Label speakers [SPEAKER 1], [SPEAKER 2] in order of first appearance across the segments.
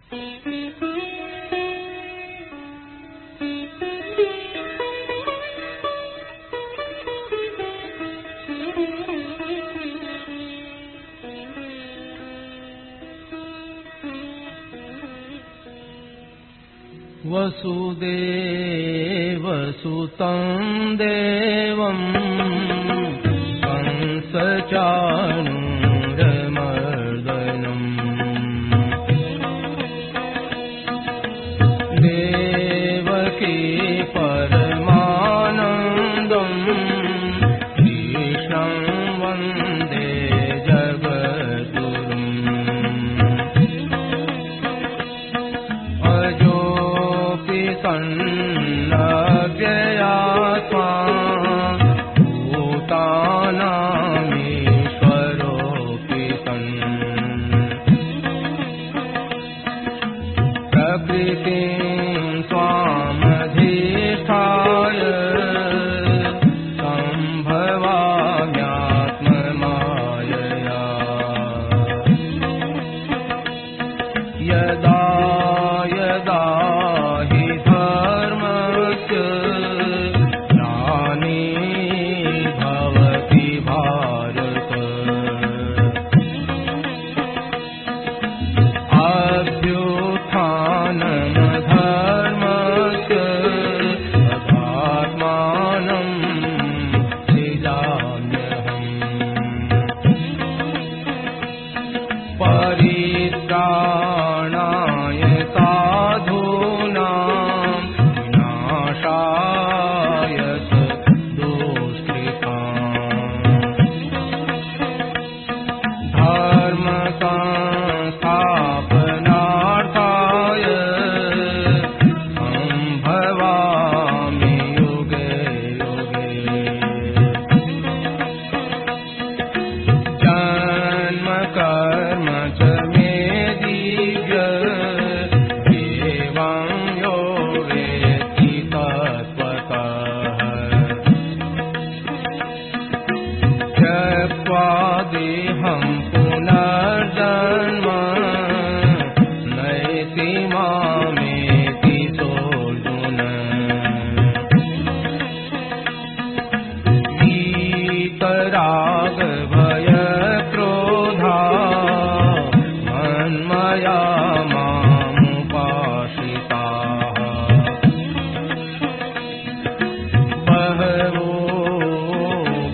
[SPEAKER 1] वसुदेवसुतं देवं कंसचाणूरमर्दनम् देवकी परमानन्दं कृष्णं वन्दे जगद्गुरुम् सन्नव्ययात्मा भूतानामीश्वरोऽपि सन् प्रकृतिं स्वामधिष्ठाय सम्भवाम्यात्ममायया यदा यदा हि धर्मस्य ग्लानिर्भवति भारत अभ्युत्थानमधर्मस्य तदात्मानं सृजाम्यहम् परित्राणाय साधूनां विनाशाय दुष्कृताम् धर्मसंस्थापनार्थाय सम्भवामि युगे युगे जन्म कर्म च मे दिव्य एवं यो वेत्ति तत्त्वतः त्यक्त्वा देहं पुनर्जन्म नयति मामेति सोऽर्जुन वीतराग भयक्रोधा मन्मया मामुपाश्रिताः बहवो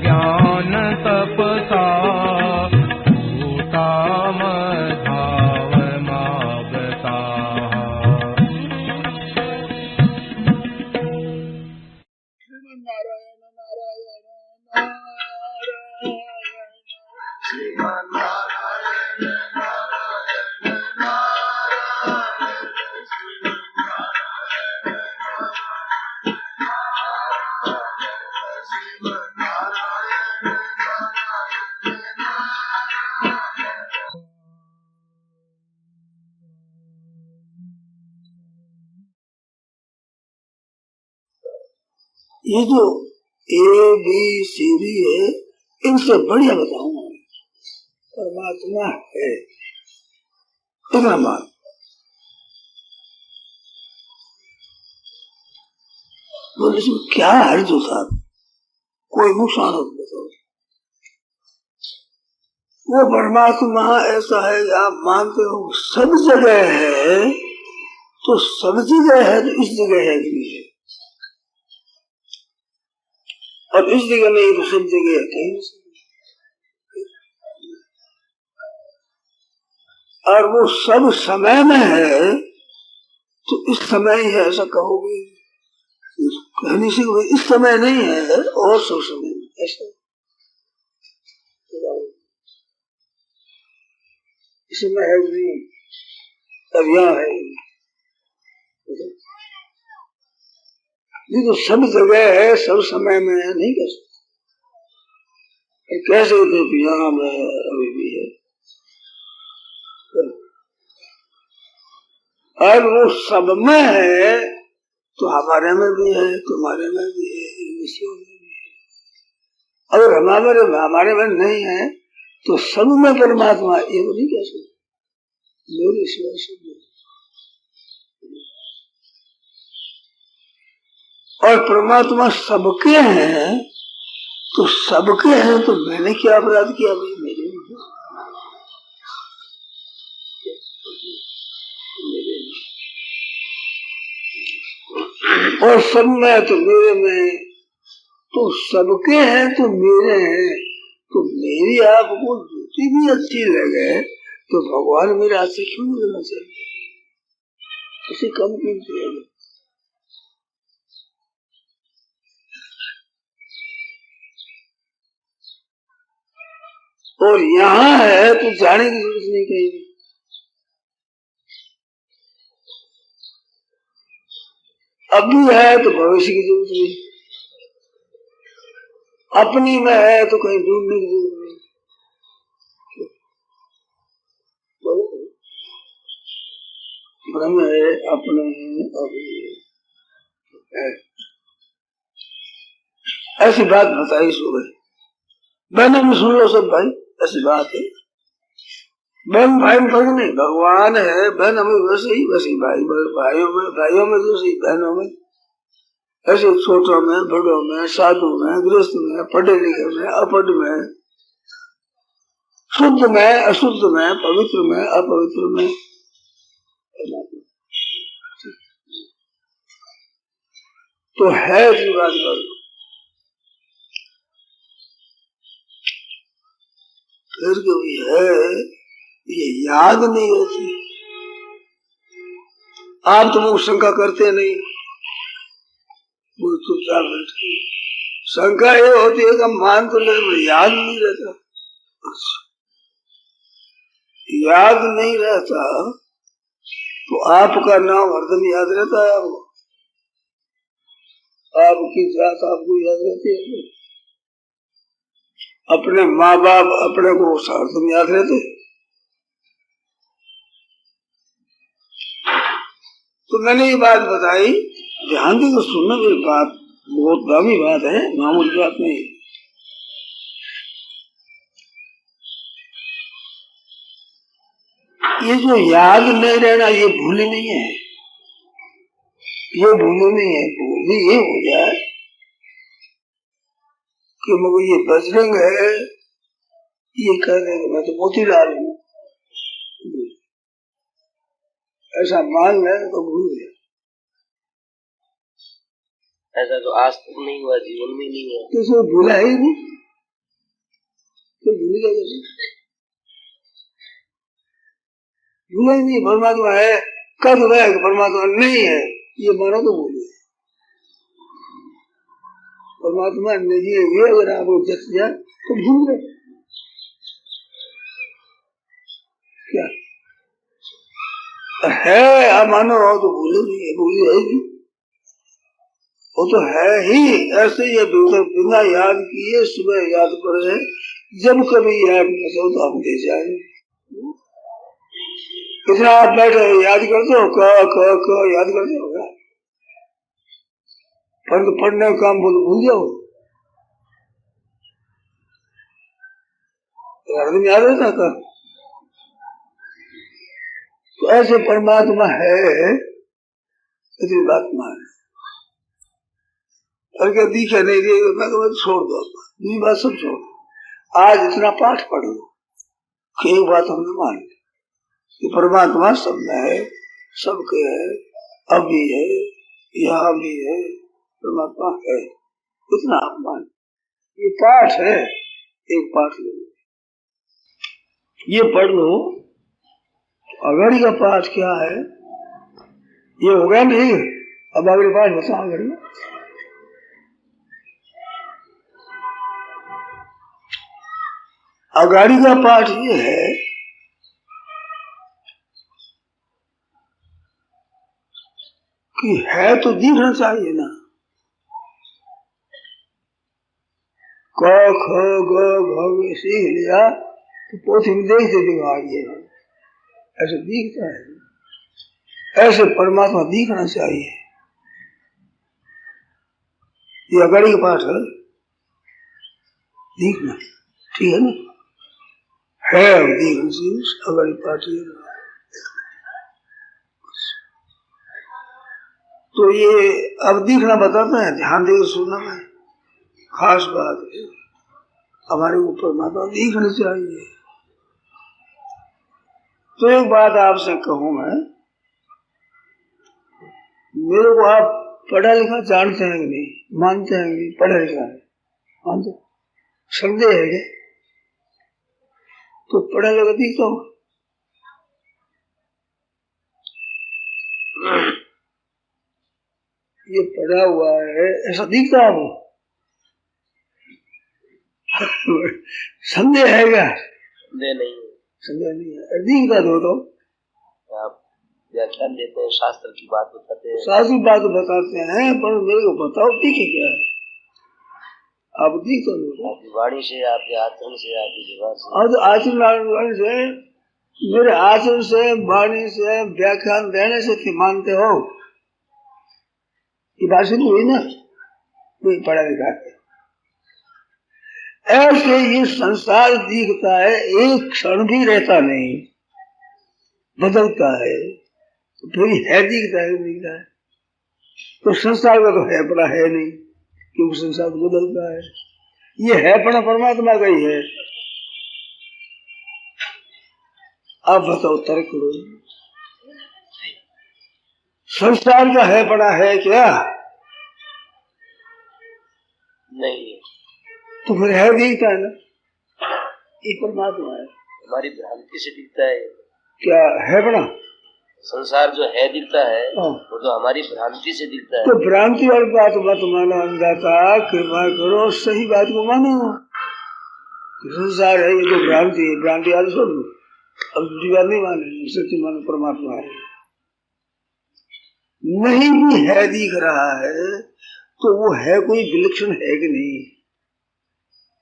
[SPEAKER 1] ज्ञानतपसा भूता मद्भावमागताः
[SPEAKER 2] नारायण नारायण नारायण ये जो ABCD है, इनसे बढ़िया बताऊंगा। परमात्मा है इतना मान। बोले इसमें क्या है जो साहब, कोई नुकसान हो बताओ। वो परमात्मा ऐसा है, आप मानते हो सब जगह है, तो सब जगह है तो इस जगह है कि नहीं है, और इस जगह नहीं तो सब जगह है कहीं। और वो सब समय में है तो इस समय ही है ऐसा कहोगे, कहने से इस समय नहीं है और सब समय में ऐसा। इसमें है नहीं, अब यहाँ है नहीं, तो सब जगह है सब समय में है, नहीं कह सकते। कैसे थे यहाँ में अभी भी है, और वो सब में है तो हमारे में भी है, तुम्हारे में भी है, विषयों में भी है। अगर हमारे में नहीं है तो सब में परमात्मा, ये वो नहीं कह सकते। मेरे सिवा सब और परमात्मा सबके हैं, तो सबके हैं तो मैंने क्या अपराध किया भाई? मेरे नहीं, और सब में तो मेरे में, तो सबके हैं तो मेरे हैं, तो मेरी आपको जूती भी अच्छी लगे तो भगवान मेरे हाथ से क्यों नहीं लेना चाहिए? इसे कम कीमती है। और यहाँ है तो जाने की जरूरत नहीं कहीं। अभी है तो भविष्य की जरूरत नहीं, अपनी में है तो कहीं ढूंढने की जरूरत नहीं। ब्रह्म है, अपने हैं, अभी है। ऐसी बात बताई सुबह, बहनों में सुन लो सब भाई, ऐसी बात है। बहन भाई में फर्क नहीं, भगवान है, बहन हमें वैसे ही भाई, भाइयों में जैसे ही बहनों में, ऐसे छोटों में, बड़ों में, साधु में, गृहस्थ में, पढ़े लिखे में, अपढ़ में, शुद्ध में, अशुद्ध में, पवित्र में, अपवित्र में, तो है की बात करो। फिर कभी है ये याद नहीं होती। आप तो मुझ शंका करते नहीं, वो चुपचाप बैठे। शंका ये होती है कि मान तो लेकिन याद नहीं रहता। याद नहीं रहता तो आपका नाम हरदम याद रहता है आपको, आपकी जात आपको याद रहती है, अपने माँ बाप अपने को हरदम याद रहते। तो मैंने ये बात बताई, ध्यान देकर सुनना, मेरी बात बहुत दामी बात है, मामूली बात नहीं। ये जो याद नहीं रहना ये भूली नहीं है, ये भूली नहीं है। भूली ये हो जाए कि मुझे ये बजरंग है, ये कह देंगे मैं तो मोतीलाल हूँ, ऐसा मान ले तो भूल गया।
[SPEAKER 3] ऐसा तो आज तक नहीं हुआ, जीवन में नहीं हुआ,
[SPEAKER 2] तो इसमें भूला ही नहीं, तो भूल गया। भूला ही नहीं, परमात्मा है, कब गया कि परमात्मा नहीं है, ये मानो तो भूल गया। परमात्मा नहीं है अगर आपको जच जाए तो भूल गए क्या है? आप मानो हो तो भूले नहीं है, भूली है ही, वो तो है ही। ऐसे ये बिना याद किए सुबह याद पड़े, जब कभी याद करो तो हम दे जाएंगे। इतना आप बैठे याद करते हो, क याद करते हो क्या? पढ़ने का काम बोलो भूल जाओ, हरदम याद रहता का। तो ऐसे परमात्मा है, इतनी बात मान, और क्या दिखे नहीं दे, मैं तो छोड़ दो, ये बात सब छोड़। आज इतना पाठ पढ़ लो कि एक बात हमने मान ली कि परमात्मा सब में है, सबके है, अभी है, यहाँ भी है, परमात्मा है, इतना आप मान। ये पाठ है, एक पाठ लो, ये पढ़ लो। अगड़ी का पाठ क्या है ये हो गया नहीं, अब अगले पाठ बता। अगड़ी अगाड़ी का पाठ ये है कि है तो दिखना चाहिए ना, क ख ग घ सीख लिया तो पोथी में देखते दिखाइए, ऐसे दिखता है, ऐसे परमात्मा दिखना चाहिए। ये अगाड़ी का पाठ है, दिखना ठीक है ना, है दिखना चाहिए अगाड़ी पाठ। तो ये अब दिखना बताते हैं, ध्यान देकर सुनना में खास बात है। हमारे ऊपर माता दिखनी चाहिए। तो एक बात आपसे कहूं मैं, मेरे को आप पढ़ा लिखा जानते हैं कि नहीं, मानते हैं कि नहीं पढ़ा लिखा है, मानते? संदेह है क्या? तो पढ़ा लिखा दिखता हूँ, ये पढ़ा हुआ है ऐसा दिखता हूँ। संदेह है क्या?
[SPEAKER 3] संदेह नहीं है।
[SPEAKER 2] संदेह नहीं है, दिखता तो
[SPEAKER 3] आप व्याख्यान देते हैं, शास्त्र की बात बताते हैं।
[SPEAKER 2] शास्त्र की बात बताते हैं, पर मेरे को बताओ दिखे क्या है? आप दिखता दो,
[SPEAKER 3] आपकी वाणी से, आपके आचरण से, आपकी जगह से।
[SPEAKER 2] और आचरण से, मेरे आचरण से, वाणी से, व्याख्यान देने से मानते हो? ये बात सुनी हुई ना, कोई पढ़ा लिखा है। ऐसे ये संसार दिखता है, एक क्षण भी रहता नहीं, बदलता है। तो फिर है दिखता है, दिखता है तो संसार का तो है पड़ा है नहीं, क्योंकि संसार तो बदलता है। ये है पड़ा परमात्मा का ही है। आप बताओ, तर्क करो, संसार का है पड़ा है क्या?
[SPEAKER 3] नहीं है।
[SPEAKER 2] तो फिर है दिखता है ना, ये परमात्मा है।
[SPEAKER 3] हमारी भ्रांति से दिखता है।
[SPEAKER 2] क्या है बड़ा
[SPEAKER 3] संसार जो है दिखता है, वो तो हमारी भ्रांति से दिखता है।
[SPEAKER 2] तो भ्रांति वाली बात मत मानो अंधाता, कृपा करो सही बात को मानो। संसार है ये तो भ्रांति है, भ्रांति आज छोड़ दो, अब दूसरी बात नहीं माने, सच्ची मानो परमात्मा है। नहीं भी है दिख रहा है तो वो है कोई विलक्षण है कि नहीं?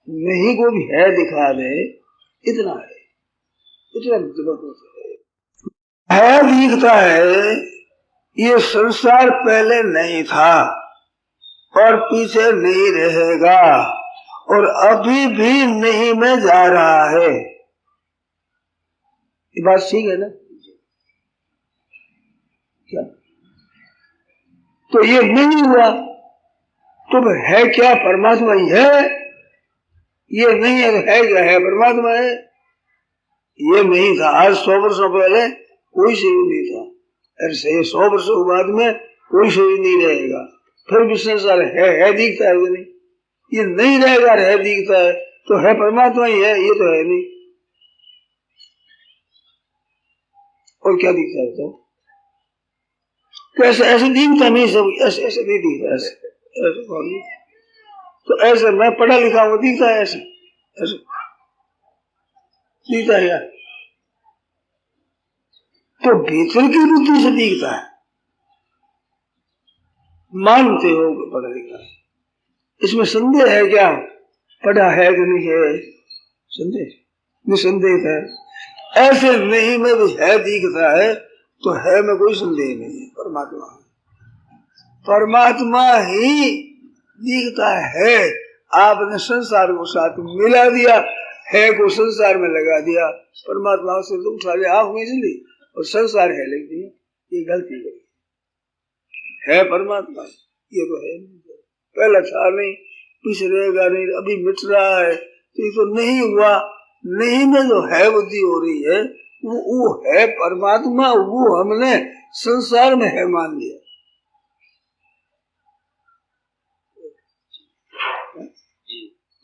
[SPEAKER 2] नहीं को भी है दिखा दे, इतना है, इतना जबरदस्त है दिखता है। ये संसार पहले नहीं था और पीछे नहीं रहेगा और अभी भी नहीं में जा रहा है। ये बात ठीक है ना? क्या तो ये नहीं हुआ तो है क्या? परमात्मा ही है। ये नहीं है तो है क्या? है परमात्मा है। ये नहीं था आज 100 वर्षों पहले कोई शरीर नहीं था, ऐसे 100 वर्षों के बाद में कोई शरीर नहीं रहेगा, फिर भी संसार है दिखता है नहीं? ये नहीं रहेगा, है दिखता है तो है परमात्मा ही है, ये तो है नहीं। और क्या दिखता है? तो ऐसे दिखता नहीं, सब ऐसे ऐसे नहीं दिखता, ऐसे तो ऐसे मैं पढ़ा लिखा हूँ, दिखता है ऐसे ऐसे दिखता है यार। तो भीतर की बुद्धि से दिखता है, मानते हो कि पढ़ा लिखा है, इसमें संदेह है क्या? पढ़ा है कि नहीं है? संदेह निसंदेह है। ऐसे नहीं में भी है दिखता है तो है में कोई संदेह नहीं है। परमात्मा परमात्मा ही दिखता है। आपने संसार को साथ मिला दिया, है को संसार में लगा दिया, परमात्मा से तो उठा लिया आंख में इसलिए और संसार है लिख दिया, ये गलती है। परमात्मा ये तो है नहीं, पहला था नहीं, पीछे रहेगा नहीं, अभी मिट रहा है, तो ये तो नहीं हुआ। नहीं में जो है बुद्धि हो रही है वो है परमात्मा, वो हमने संसार में है मान लिया।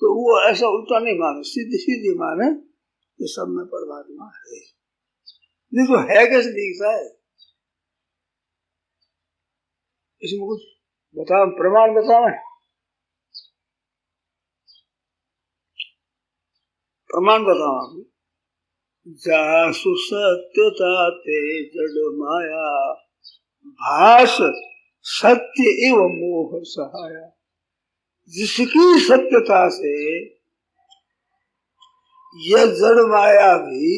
[SPEAKER 2] तो वो ऐसा उल्टा नहीं माने, सीधी सीधी माने कि सब में परमात्मा है। नहीं तो है कैसे दिखता है? इसमें कुछ बताओ, प्रमाण बताओ, प्रमाण बताओ आप। जासु सत्यता ते जड़ माया, भास सत्य एवं मोह सहाया। जिसकी सत्यता से यह जड़ माया भी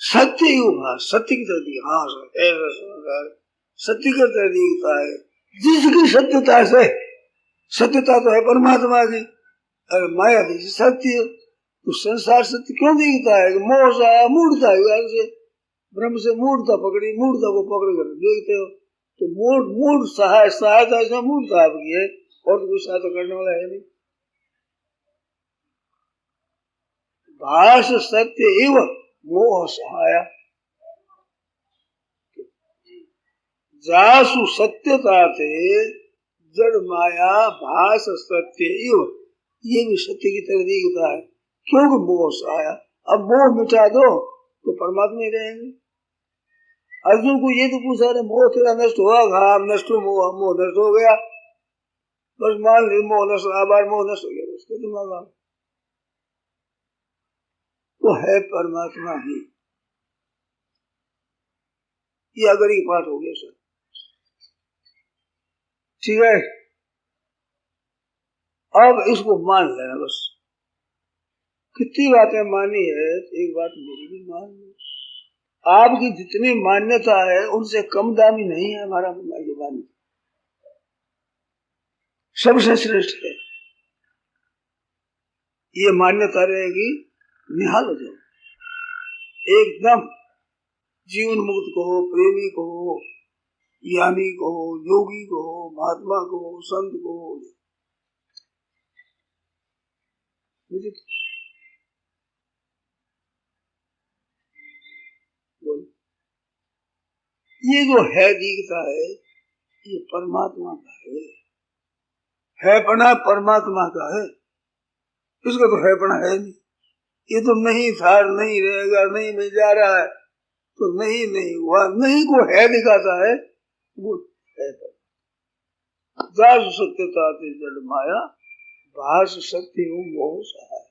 [SPEAKER 2] सत्य ही भास, सत्य की तरह दिखता, हाँ सत्य की तरह दिखता है। जिसकी सत्यता से, सत्यता तो है परमात्मा की, अरे माया भी सत्य, तो संसार सत्य क्यों दिखता है? मोह से मूर्ता है, से ब्रह्म से मूर्ता पकड़ी, मूर्ता को पकड़ कर देखते हो तो मूड सहायता इसमें मूर्खता आपकी है, और तो कोई सहायता करने वाला है नहीं। भाष सत्य एव मोह सहाया, जासु सत्यता थे जड़ माया भाष सत्य एव, ये भी सत्य की तरह दिखता है, क्योंकि मोह सहाया। अब मोह मिटा दो तो परमात्मा ही रहेंगे। अर्जुन को ये तो पूछा रहे मोह तेरा नष्ट हुआ, हाँ नष्ट हो, मोह नष्ट हो गया, बस मान ली मोह नष्ट, आबार मोह नष्ट हो गया, उसके दिमाग तो है परमात्मा ही। ये अगर ही पाठ हो गया सर, ठीक है। अब इसको मान लेना बस। कितनी बातें मानी है, एक बात मेरी भी मान लो। आपकी जितनी मान्यता है उनसे कम दामी नहीं है हमारा मान्यता, सबसे श्रेष्ठ है। ये मान्यता रहेगी, निहाल हो जाओ एकदम। जीवन मुक्त को हो, प्रेमी को हो, ज्ञानी को हो, योगी को हो, महात्मा को हो, संत को हो, ये जो है दिखता है ये परमात्मा का है पना परमात्मा का है, इसका तो है पना है नहीं। ये तो नहीं था, नहीं रहेगा, नहीं मिल जा रहा है, तो नहीं हुआ, नहीं को है दिखाता है, वो है। जास सत्यता ते जड़ माया भाष सत्य मोह सहाय।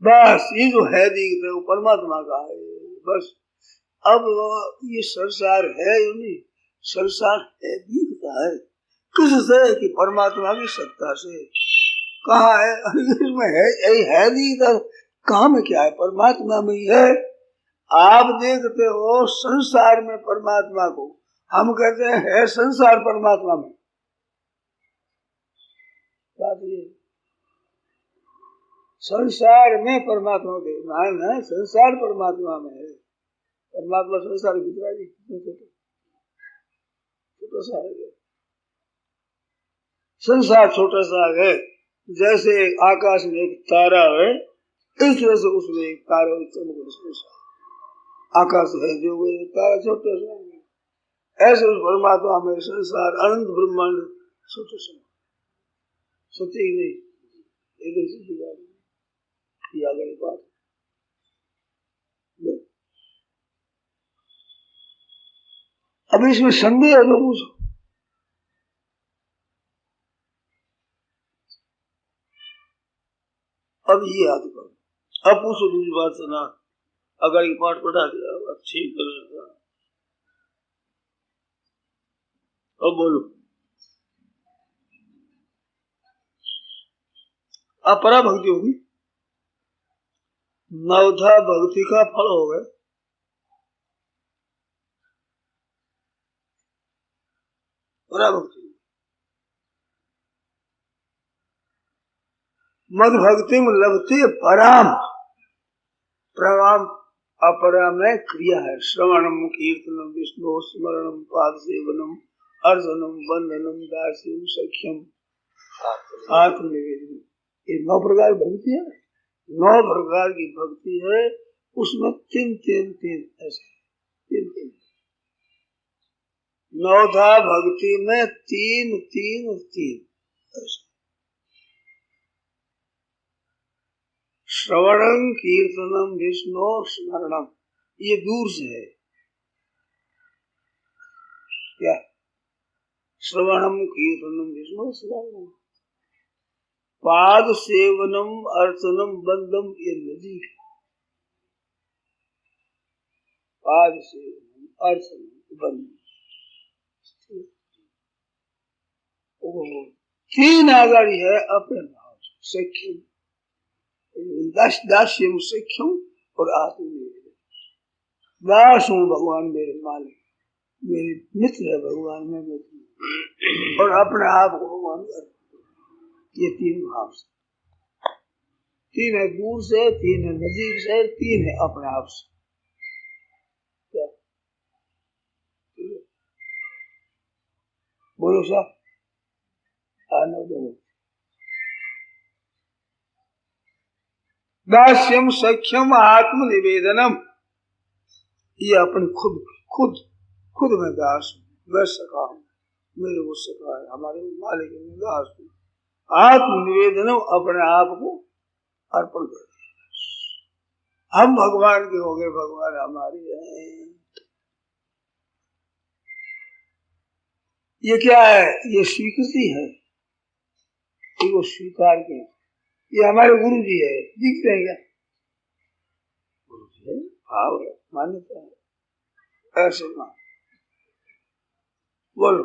[SPEAKER 2] बस ये जो है दिखता है वो परमात्मा का है बस। अब ये संसार है ही नहीं, संसार है दिखता है किससे कि परमात्मा की सत्ता से। कहाँ है? इसमें है, यही है दिखता, कहाँ में क्या है? परमात्मा में ही है। आप देखते हो संसार में परमात्मा को, हम कहते हैं है संसार परमात्मा में। बात ये संसार में परमात्मा देखना है, संसार परमात्मा में है। परमात्मा संसार छोटा सा है, संसार छोटा सा है। जैसे आकाश में एक तारा है, इस तरह से उसमें एक तारा चमक, आकाश है जो तारा छोटा सा है, ऐसे उस परमात्मा में संसार अनंत ब्रह्मांड छोटा सा, सत्य ही नहीं, एकदम सीधी बात है। बात अब इसमें संदेह है तो पूछो। अब ये याद करो, अब पूछो दूसरी बात सुना। अगर ये पाठ पढ़ा दिया ठीक करेगा, अब बोलो। अपरा भक्ति होगी, नवधा भक्ति का फल हो गए। परा भक्ति मद भक्ति में लभते पराम, प्रणाम अपरा में क्रिया है। श्रवणम कीर्तनम विष्णु स्मरणम पाद सेवनम अर्चनम वंदनम दास्यम सख्यम आत्मनिवेदन, ये 9 प्रकार भक्ति है। 9 प्रकार की भक्ति है, उसमें तीन ऐसे 9धा भक्ति में 3 ऐसे। श्रवणम कीर्तनम विष्णु स्मरणम, ये दूर से है क्या? श्रवणम कीर्तनम विष्णु स्मरणम, पाद सेवनम अर्चनम बंदम, ये नजीक है। पाद सेवनम अर्चनम बंदम, 3 आगाड़ी है अपने भाव से। सख्यम दास्यम सख्यम और आत्मनिवेदन, दास हूँ भगवान मेरे मालिक, मेरे मित्र है भगवान में मित्र, और अपने आप को भगवान कर। ये 3 भाव से, 3 है दूर से, 3 है नजीक से, 3 है अपने आप से। क्या बोलो साहब आने दो। दास्यम सख्यम आत्मनिवेदनम, ये अपनी खुद खुद खुद में दास हूं, मैं सखा हूं, मेरे वो सखा है, हमारे मालिक में दास हूं। आत्मनिवेदनम, अपने आप को अर्पण कर, हम भगवान के हो गए, भगवान हमारे हैं। ये क्या है? ये स्वीकृति है, वो स्वीकार के। ये हमारे गुरु जी है, दिखते हैं क्या? गुरु जी है, भाव है, मान्यता है, ऐसे मान। बोलो,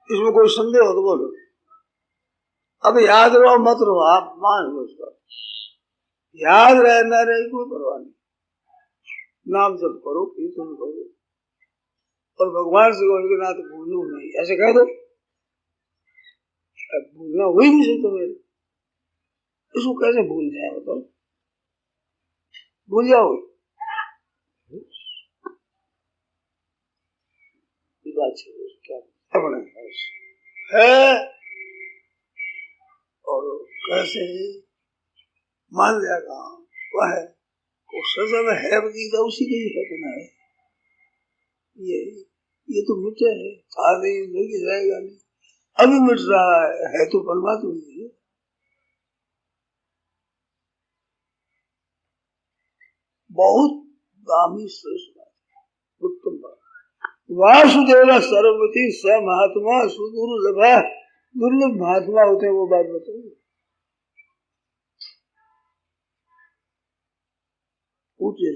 [SPEAKER 2] इसमें कोई संदेह हो तो बोलो। अब याद रहो मत रहो, आप मान लो उसका, याद रहे न रहे कोई परवाह नहीं। नाम जप करो, कीर्तन करो, और भगवान से कहोगे ना तो भूलू नहीं, ऐसे कह दो। भूलना हुई नहीं सकता मेरे, इसको कैसे भूल जाए? बताओ, भूल जाओ बात क्या है? और कैसे मान जाएगा वह है, वो सजा में है बगीचा, उसी के ही है बना है। ये तो मिटे है, आगे लेके जाएगा नहीं, अभी मिट रहा है तो परमात्मा ही है। बहुत दामी श्रेष्ठ बात, उत्तम बात। वासुदेव सर्ववती स महात्मा सुदुर्लभ, दुर्लभ महात्मा होते हैं, वो बात बताइए। पूछे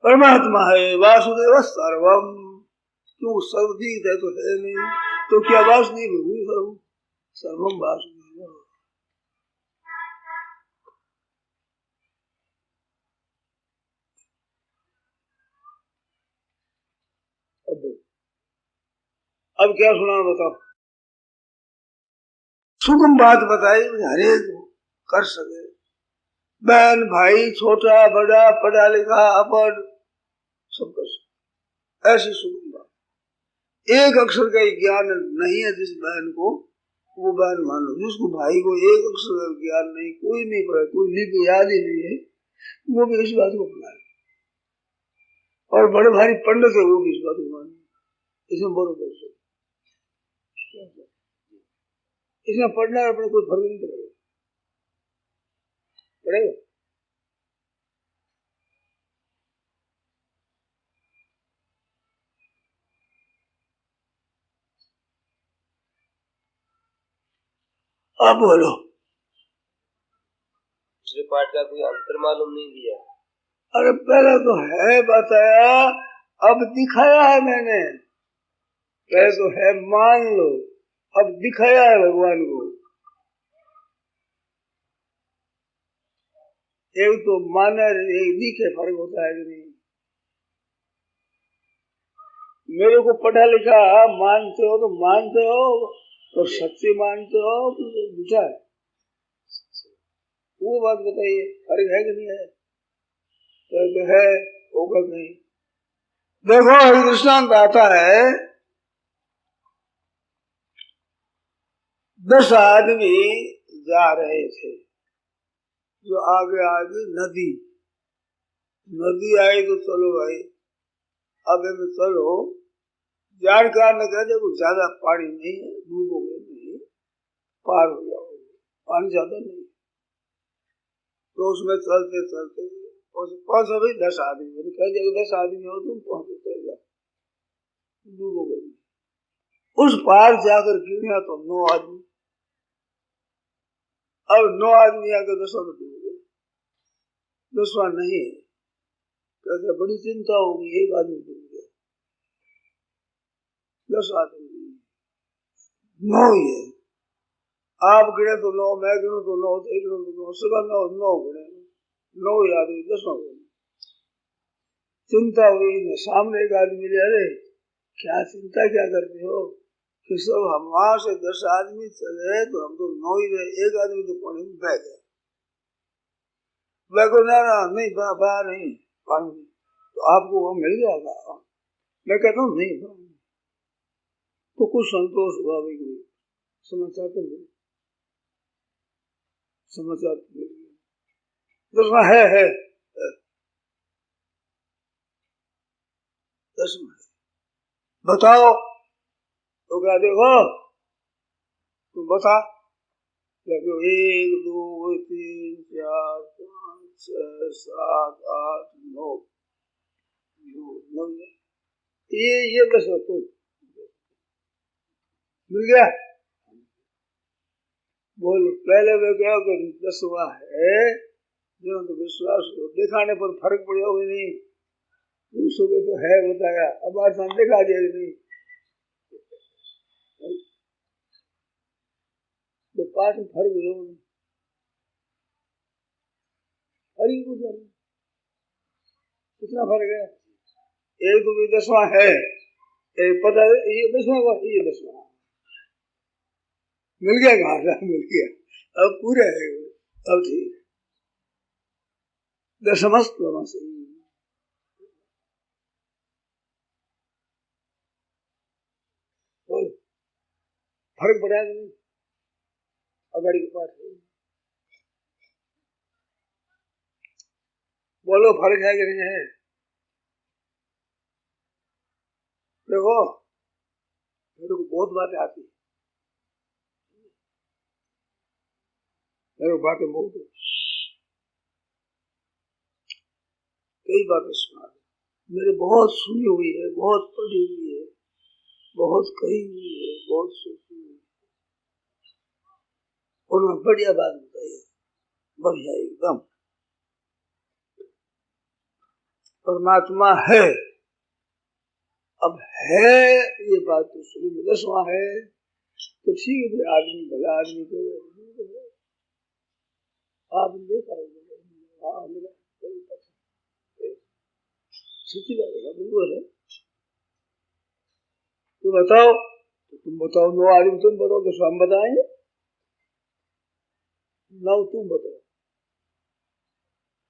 [SPEAKER 2] परमात्मा है, वासुदेव सर्वम, क्यों सर्वदीत है तो है नहीं, तो क्या वासुदेव हुई? सर्वम वासुदेव। अब क्या सुना बताओ? सुगम बात बताई, हरेक कर सके, बहन भाई, छोटा बड़ा, पढ़ा लिखा अपढ़, सब कर सके, ऐसी सुगम बात। एक अक्षर का ज्ञान नहीं है जिस बहन को, वो बहन मान लो। जिसको भाई को एक अक्षर का ज्ञान नहीं, कोई नहीं पढ़ा, कोई लिख याद ही नहीं है, वो भी इस बात को अपनाए। और बड़े भारी पंडित है, वो भी इस बात को माने, इसमें बरोबर से। इसमें पढ़ना अपने कोई फर्क नहीं पड़ेगा, पड़ेगा? आप बोलो।
[SPEAKER 3] दूसरे पाठ का कोई अंतर मालूम नहीं दिया।
[SPEAKER 2] अरे पहले तो है बताया, अब दिखाया है मैंने। पहले तो है मान लो, अब दिखाया है भगवान को। एक तो माना, एक दिखे, फर्क होता है कि नहीं? मेरे को पढ़ा लिखा मानते हो तो मानते हो, तो सच्चे मानते हो तो झूठा है, वो बात बताइए, फर्क है कि नहीं है? तो है, होगा नहीं। देखो दृष्टांत आता है, 10 आदमी जा रहे थे, जो आगे आगे नदी, नदी आई तो चलो भाई आगे में चलो, जानकार ने कह दिया कुछ ज्यादा पानी नहीं है, डूबोगे नहीं, पार हो जाओगे, पानी ज्यादा नहीं। तो उसमें चलते चलते 10 आदमी, मैंने कह दिया 10 आदमी हो तुम पहुंचे, चल जाओ, डूबोगे नहीं। उस पार जाकर गिरा तो 9 आदमी, अब 9 आदमी आकर 10 में डूब गए, 10वां नहीं है। कैसे बड़ी चिंता होगी, एक आदमी डूब गया, 10 आदमी 9 ही है। आप गिने तो 9, मैं गिनू तो 9, एक गिनू तो 9, सगा 9 गिने, 9 ही आदमी 10वां गिने। चिंता हुई, सामने एक आदमी मिले, अरे क्या चिंता क्या करते हो, कि सब हम वहां से 10 आदमी चले तो हम तो 9 ही रहे, एक आदमी तो पानी में बह गया। वह को ना नहीं, बा नहीं पानी, तो आपको वो मिल जाएगा, मैं कहता हूँ नहीं तो कुछ संतोष हुआ भाई, कोई समाचार तो मिल, समाचार तो मिल गया, दसवां है दसवां है, बताओ तो क्या देखो तुम बता, देखो 1 2 3 4 5 6 7 8 9 ये 10 तो मिल गया। बोल पहले वे क्या कर 10वां है जो तो विश्वास दिखाने पर फर्क पड़ेगा भी नहीं, सुबह तो है बताया, अब आज हम देखा जाएगा नहीं तो पाठ में फर्क हो हरी को कितना फर्क है, एक तो भी 10वां है, एक पता ये 10वां ये 10वां मिल गया, कहा मिल गया, अब पूरा है, अब ठीक दशमस्त फर्क पड़ा नहीं, अगाड़ी के पास बोलो फर्क है कि नहीं है। देखो मेरे को बहुत बातें आती है, मेरे को बातें बहुत कई बातें सुना, मेरे बहुत सुनी हुई है, बहुत पढ़ी हुई है, बहुत कही हुई है, बहुत सोची हुई है, उन्होंने बढ़िया बात बताई है, बढ़िया एकदम परमात्मा है। अब है ये बात तो शुरू में 10वां है तो ठीक है, आदमी भला आदमी को आपने देखा बिल्कुल है, तुम बताओ तो तुम बताओ, 9 आदमी तुम बताओ तो हम बताएंगे, 9 तुम बताओ,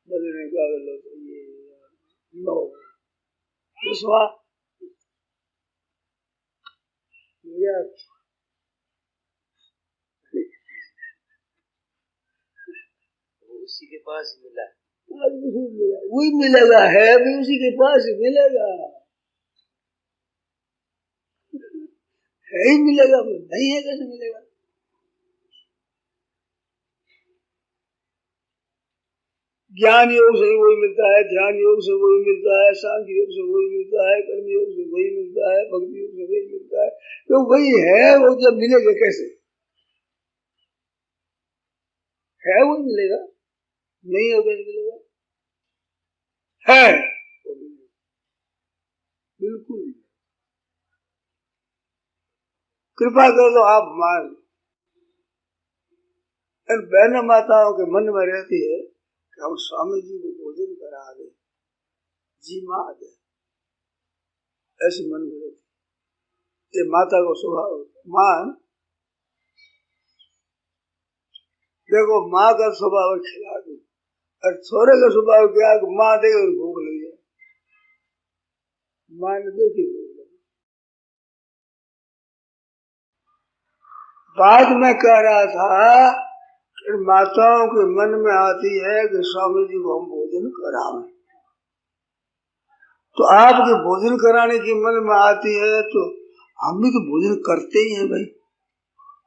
[SPEAKER 2] बदलने का ये 9 10वां
[SPEAKER 3] उसी के पास ही मिला,
[SPEAKER 2] वही मिलेगा, है भी उसी के पास ही मिलेगा, है ही मिलेगा, नहीं है कैसे मिलेगा। ज्ञान योग से वही मिलता है, ध्यान योग से वही मिलता है, शांति योग से वही मिलता है, कर्म योग से वही मिलता है, भक्ति योग से वही मिलता है, तो वही है, वो जब मिलेगा कैसे है, वही मिलेगा, नहीं हो कैसे मिलेगा, है बिल्कुल। कृपा कर दो आप मान, बहन माताओं के मन में रहती है कि हम स्वामी जी को भोजन करा दे, जी माँ दे, ऐसे मन में रहती, ये माता को स्वभाव। मान देखो माँ का स्वभाव खिला दो, और छोरे का स्वभाव क्या माँ देगा और भूख लग जाए, माँ ने देखी बाद में कह रहा था कि माताओं के मन में आती है कि स्वामी जी को हम भोजन करावें, तो आपके भोजन कराने की मन में आती है तो हम भी तो भोजन करते ही हैं भाई,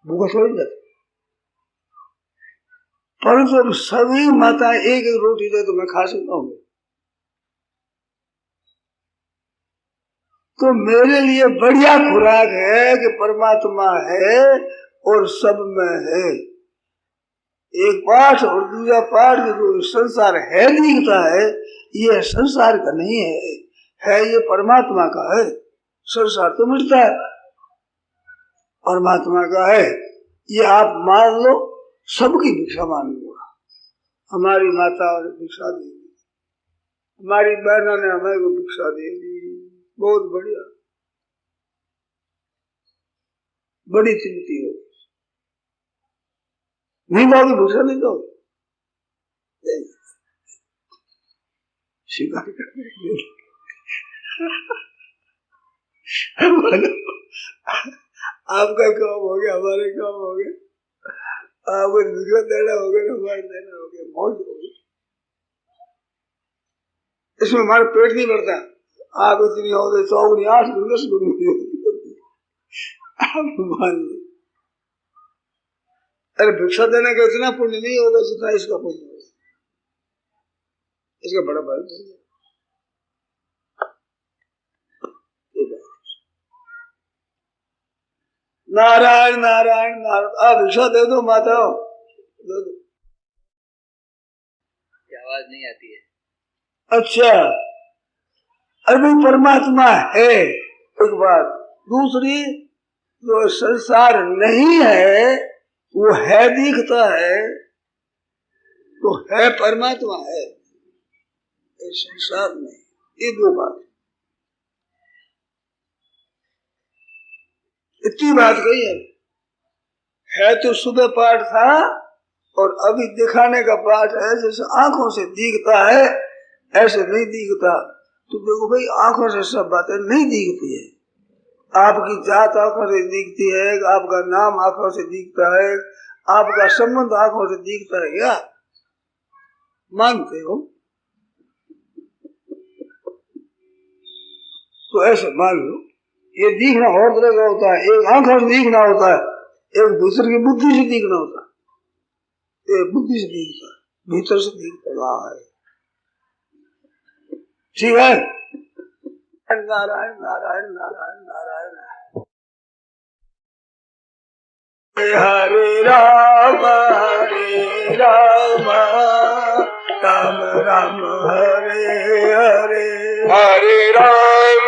[SPEAKER 2] भूखा थोड़ी जाते, परंतु अब सभी माताएं एक एक रोटी दे तो मैं खा सकता हूँ, तो मेरे लिए बढ़िया खुराक है कि परमात्मा है और सब में है, एक पाठ और दूसरा पाठ जो संसार है दिखता है ये संसार का नहीं है ये परमात्मा का है, संसार तो मिटता है, परमात्मा का है, ये आप मान लो, सबकी भिक्षा मान लूंगा, हमारी माता ने भिक्षा दी, हमारी बहनों ने हमें को भिक्षा दे दी, बहुत बढ़िया, बड़ी चिंती हो, नहीं दोगे भिक्षा नहीं दोगे, स्वीकार कर आपका काम हो गया, हमारे काम हो गया, आपको भिक्षा देना हो गया, हमारे देना हो गया, मौज हो गई। इसमें हमारा पेट नहीं भरता। आप इतनी हो गई 100 गुनी 8 गुनी 10 गुनी मान लो। अरे भिक्षा देने का इतना पुण्य नहीं होगा जितना इसका पुण्य होगा, इसका बड़ा फल है। नारायण नारायण नारायण। आप भिक्षा दे दो माताओं, दे दो।
[SPEAKER 3] आवाज नहीं आती है।
[SPEAKER 2] अच्छा, अरे परमात्मा है एक बात। दूसरी, जो संसार नहीं है वो है दिखता है, तो है परमात्मा है, ये संसार में। ये दो बात, इतनी बात कही है तो सुबह पाठ था और अभी दिखाने का पाठ है। जैसे आंखों से दिखता है ऐसे नहीं दिखता। तो देखो भाई, आंखों से सब बातें नहीं दिखती है। आपकी जात आंखों से दिखती है, आपका नाम आंखों से दिखता है, आपका संबंध आंखों से दिखता है, क्या मानते हो? तो ऐसे मान लो, ये दिखना और तरह का होता है। एक आंखों से दिखना होता है, एक भीतर की बुद्धि से दिखना होता है। ये बुद्धि से दिखता है, भीतर से दिखता रहा है। ठीक है। नारायण नारायण नारायण नारायण। हरे राम राम राम हरे हरे,
[SPEAKER 4] हरे राम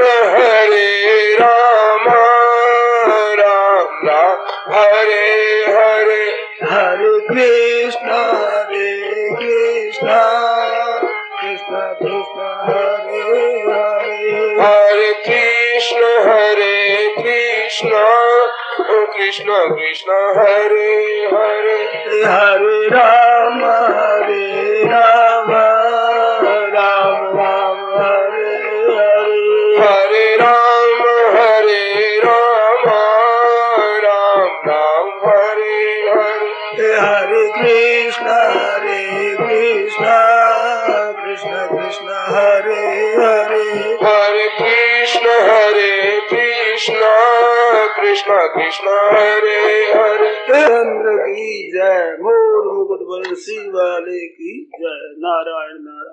[SPEAKER 4] राम राम हरे हरे,
[SPEAKER 2] हरे कृष्ण कृष्ण कृष्ण हरे हरे,
[SPEAKER 4] हरे कृष्ण कृष्ण कृष्ण हरे हरे,
[SPEAKER 2] हरे राम राम राम हरे हरे,
[SPEAKER 4] हरे राम राम राम हरे हरे,
[SPEAKER 2] हरे कृष्ण कृष्ण कृष्ण हरे हरे,
[SPEAKER 4] हरे कृष्ण कृष्ण कृष्ण हरे हरे।
[SPEAKER 2] चंद्र की जय, मोर मुकुट बंसी वाले की जय। नारायण नारायण।